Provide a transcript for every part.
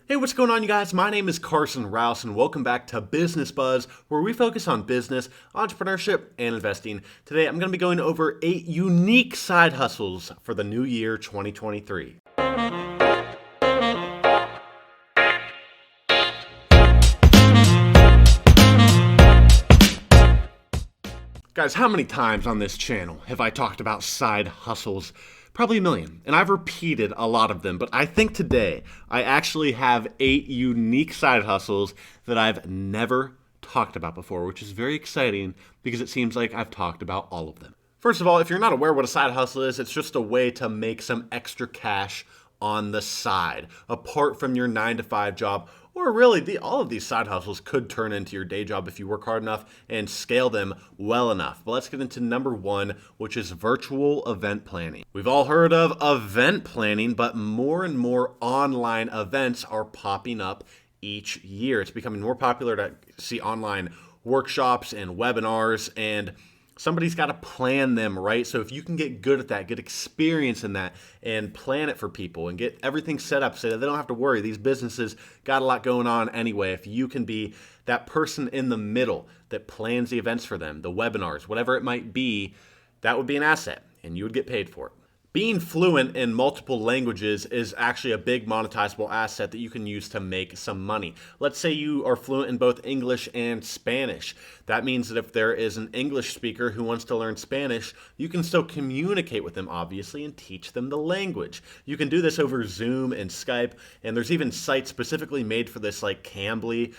Hey, what's going on, you guys? My name is Carson Rouse, and welcome back to Business Buzz, where we focus on business, entrepreneurship, and investing. Today, I'm going to be going over 8 unique side hustles for the new year 2023. Guys, how many times on this channel have I talked about side hustles? Probably a million, and I've repeated a lot of them, but I think today I actually have 8 unique side hustles that I've never talked about before, which is very exciting because it seems like I've talked about all of them. First of all, if you're not aware what a side hustle is, it's just a way to make some extra cash on the side, apart from your 9-to-5 job. Or really, all of these side hustles could turn into your day job if you work hard enough and scale them well enough. But let's get into number 1, which is virtual event planning. We've all heard of event planning, but more and more online events are popping up each year. It's becoming more popular to see online workshops and webinars, and somebody's got to plan them, right? So if you can get good at that, get experience in that, and plan it for people and get everything set up so that they don't have to worry. These businesses got a lot going on anyway. If you can be that person in the middle that plans the events for them, the webinars, whatever it might be, that would be an asset, and you would get paid for it. Being fluent in multiple languages is actually a big monetizable asset that you can use to make some money. Let's say you are fluent in both English and Spanish. That means that if there is an English speaker who wants to learn Spanish, you can still communicate with them, obviously, and teach them the language. You can do this over Zoom and Skype, and there's even sites specifically made for this, like Cambly,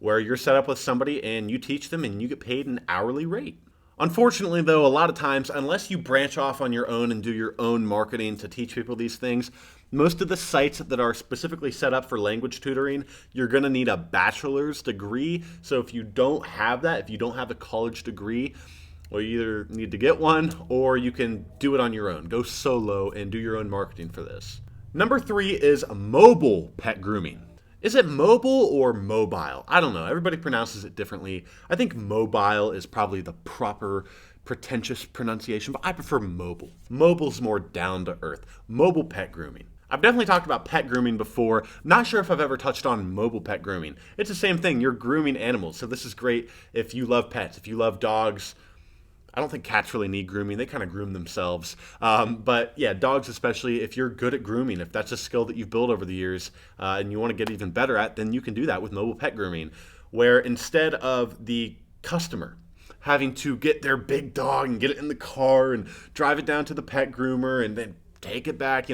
where you're set up with somebody and you teach them and you get paid an hourly rate. Unfortunately, though, a lot of times, unless you branch off on your own and do your own marketing to teach people these things, most of the sites that are specifically set up for language tutoring, you're going to need a bachelor's degree. So if you don't have that, if you don't have a college degree, well, you either need to get one or you can do it on your own. Go solo and do your own marketing for this. Number 3 is mobile pet grooming. Is it mobile or mobile? I don't know. Everybody pronounces it differently. I think mobile is probably the proper pretentious pronunciation, but I prefer mobile. Mobile's more down to earth. Mobile pet grooming. I've definitely talked about pet grooming before. Not sure if I've ever touched on mobile pet grooming. It's the same thing. You're grooming animals. So this is great if you love pets, if you love dogs. I don't think cats really need grooming. They kind of groom themselves. But yeah, dogs especially, if you're good at grooming, if that's a skill that you've built over the years and you want to get even better at, then you can do that with mobile pet grooming, where instead of the customer having to get their big dog and get it in the car and drive it down to the pet groomer and then take it back,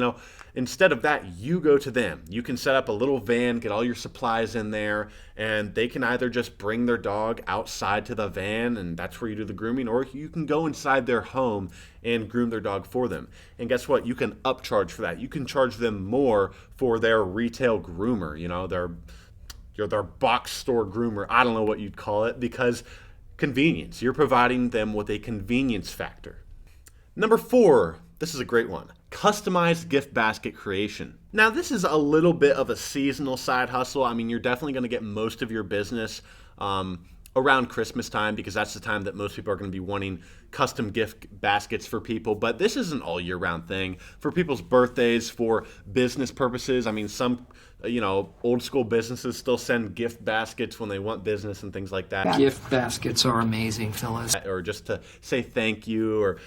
instead of that, you go to them. You can set up a little van, get all your supplies in there, and they can either just bring their dog outside to the van, and that's where you do the grooming, or you can go inside their home and groom their dog for them. And guess what? You can upcharge for that. You can charge them more for their retail groomer, their box store groomer. I don't know what you'd call it, because convenience. You're providing them with a convenience factor. Number 4, this is a great one. Customized gift basket creation. Now, this is a little bit of a seasonal side hustle. I mean, you're definitely going to get most of your business around Christmas time, because that's the time that most people are going to be wanting custom gift baskets for people. But this is an all year round thing for people's birthdays, for business purposes. I mean, some old school businesses still send gift baskets when they want business and things like that. Gift baskets are amazing, fellas. Or just to say thank you, or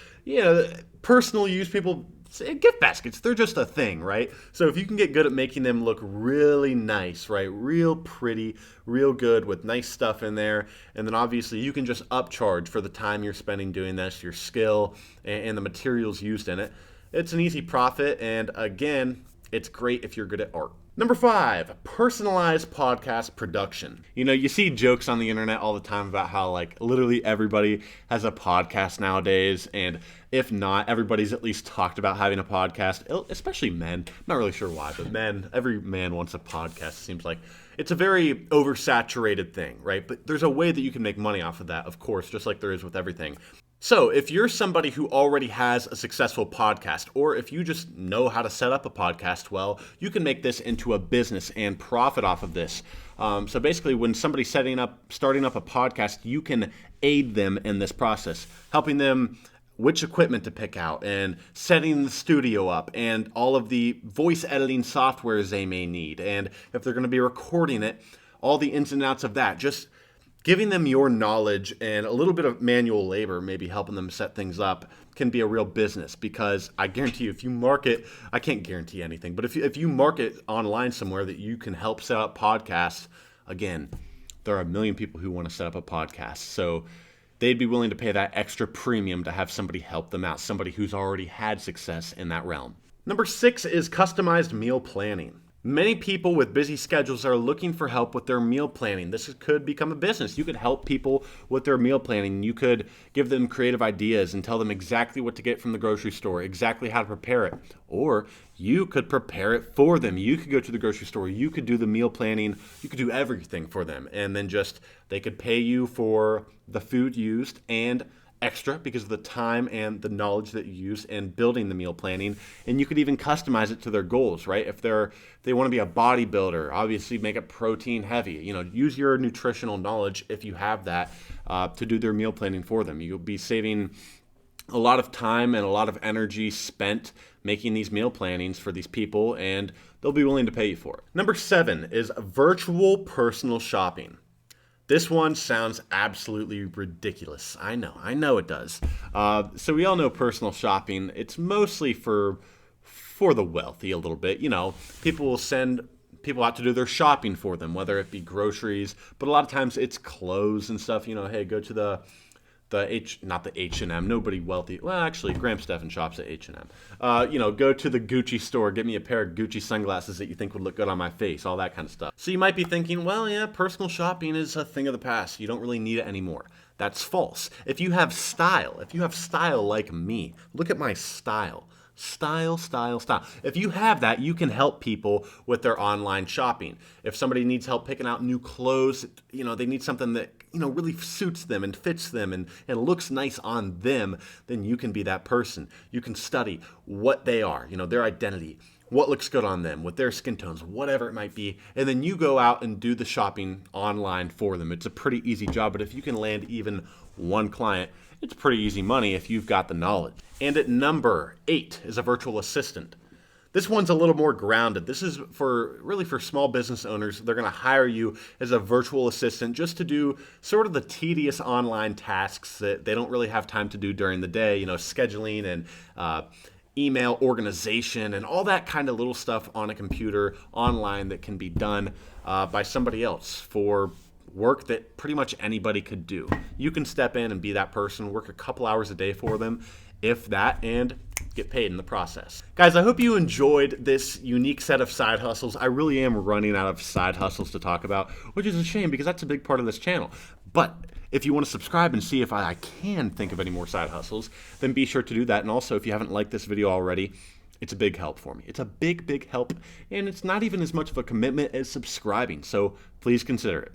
personal use. People say gift baskets, they're just a thing, right? So if you can get good at making them look really nice, right, real pretty, real good with nice stuff in there, and then obviously you can just upcharge for the time you're spending doing this, your skill, and the materials used in it. It's an easy profit, and again, it's great if you're good at art. Number 5, personalized podcast production. You see jokes on the internet all the time about how literally everybody has a podcast nowadays, and if not, everybody's at least talked about having a podcast, especially men. I'm not really sure why, but every man wants a podcast, it seems like. It's a very oversaturated thing, right? But there's a way that you can make money off of that, of course, just like there is with everything. So if you're somebody who already has a successful podcast, or if you just know how to set up a podcast well, you can make this into a business and profit off of this. So basically, when somebody's starting up a podcast, you can aid them in this process, helping them which equipment to pick out and setting the studio up and all of the voice editing softwares they may need. And if they're going to be recording it, all the ins and outs of that. Just giving them your knowledge and a little bit of manual labor, maybe helping them set things up, can be a real business. Because I guarantee you, if you market, I can't guarantee anything, but if you market online somewhere that you can help set up podcasts, again, there are a million people who want to set up a podcast. So they'd be willing to pay that extra premium to have somebody help them out, somebody who's already had success in that realm. Number 6 is customized meal planning. Many people with busy schedules are looking for help with their meal planning. This could become a business. You could help people with their meal planning. You could give them creative ideas and tell them exactly what to get from the grocery store, exactly how to prepare it. Or you could prepare it for them. You could go to the grocery store. You could do the meal planning. You could do everything for them. And then they could pay you for the food used and extra because of the time and the knowledge that you use in building the meal planning. And you could even customize it to their goals, right? If they want to be a bodybuilder, obviously make it protein heavy. Use your nutritional knowledge, if you have that, to do their meal planning for them. You'll be saving a lot of time and a lot of energy spent making these meal plannings for these people, and they'll be willing to pay you for it. Number 7 is virtual personal shopping. This one sounds absolutely ridiculous. I know it does. So we all know personal shopping. It's mostly for the wealthy a little bit. People will send people out to do their shopping for them, whether it be groceries, but a lot of times it's clothes and stuff. Hey, go to not the H&M, nobody wealthy. Well, actually, Graham Stephan shops at H&M. Go to the Gucci store, get me a pair of Gucci sunglasses that you think would look good on my face, all that kind of stuff. So you might be thinking, well, yeah, personal shopping is a thing of the past. You don't really need it anymore. That's false. If you have style like me, look at my style. Style. If you have that, you can help people with their online shopping. If somebody needs help picking out new clothes, they need something that really suits them and fits them and looks nice on them, then you can be that person. You can study what they are, their identity, what looks good on them, with their skin tones, whatever it might be, and then you go out and do the shopping online for them. It's a pretty easy job, but if you can land even one client, it's pretty easy money if you've got the knowledge. And at number 8 is a virtual assistant. This one's a little more grounded. This is for small business owners. They're going to hire you as a virtual assistant just to do sort of the tedious online tasks that they don't really have time to do during the day, scheduling and email organization and all that kind of little stuff on a computer online that can be done by somebody else for work that pretty much anybody could do. You can step in and be that person, work a couple hours a day for them, if that, and get paid in the process. Guys, I hope you enjoyed this unique set of side hustles. I really am running out of side hustles to talk about, which is a shame because that's a big part of this channel. But if you want to subscribe and see if I can think of any more side hustles, then be sure to do that. And also, if you haven't liked this video already, it's a big help for me. It's a big help, and it's not even as much of a commitment as subscribing, so please consider it.